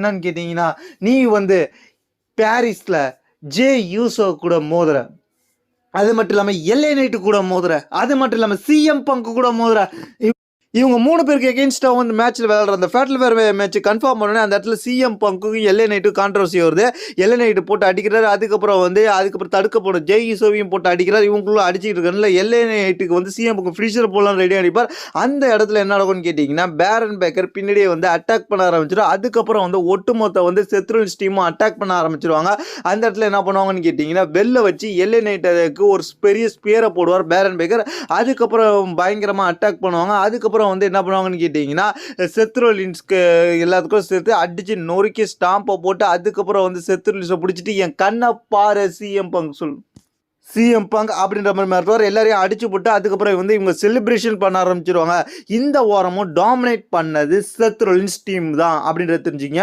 என்னன்னு கேட்டிங்கன்னா, நீ வந்து பாரிஸ்ல ஜே யூசோ கூட மோதுற, அது மட்டும் இல்லாமல் எல்ஏ நைட்டு கூட மோதுற, அது மட்டும் இல்லாமல் சிஎம் பங்கு கூட மோதுற. இவங்க 3 பேருக்கு எகெயின்ஸ்டாக வந்து மேட்ச்சில் விளையாடுற அந்த ஃபேட்டல் வேர் மேட்ச் கன்ஃபார்ம் பண்ணோன்னே அந்த இடத்துல சிஎம் பங்குக்கும் எல்ஏ நைட்டு கான்ட்ரவர்சி வருது. எல்ஏ நைட்டு போட்டு அடிக்கிறாரு. அதுக்கப்புறம் தடுக்க போன ஜெய் ஈசோவையும் போட்டு அடிக்கிறார். இவங்களும் அடிச்சுக்கிட்டு இருக்காங்கல்ல. எல்ஏ நைட்டுக்கு வந்து சிஎம் பங்கு ஃபினிஷர் போலாம் ரெடி அடிப்பார். அந்த இடத்துல என்ன நடக்கும்னு கேட்டிங்கன்னா, பேரன் பேக்கர் பின்னாடியே வந்து அட்டாக் பண்ண ஆரம்பிச்சிடும். அதுக்கப்புறம் வந்து ஒட்டுமொத்த வந்து செத்ரோலின்ஸ் டீமும் அட்டாக் பண்ண ஆரம்பிச்சிருவாங்க. அந்த இடத்துல என்ன பண்ணுவாங்கன்னு கேட்டிங்கன்னா, வெளில வச்சு எல்ஏ நைட்டுக்கு ஒரு பெரிய ஸ்பியரை போடுவார் பேரன் பேக்கர். அதுக்கப்புறம் பயங்கரமாக அட்டாக் பண்ணுவாங்க. அதுக்கப்புறம் வந்து என்ன பண்ணுவாங்கன்னு கேட்டிங்கன்னா, செத்ரோலின்ஸ்க்கு எல்லாத்துக்கும் சேர்த்து அடிச்சு நொறுக்கி ஸ்டாம்பை போட்டு அதுக்கப்புறம் வந்து செத்ரோலின்ஸை பிடிச்சிட்டு என் கண்ணை பாரு சிஎம் பங்க் அப்படின்ற மாதிரி மிரட்டுவார். எல்லாரையும் அடிச்சு போட்டு அதுக்கப்புறம் வந்து இவங்க செலிப்ரேஷன் பண்ண ஆரம்பிச்சிருவாங்க. இந்த வாரமும் டாமினேட் பண்ணது செத்ரோலின்ஸ் டீம் தான் அப்படின்றத தெரிஞ்சுங்க.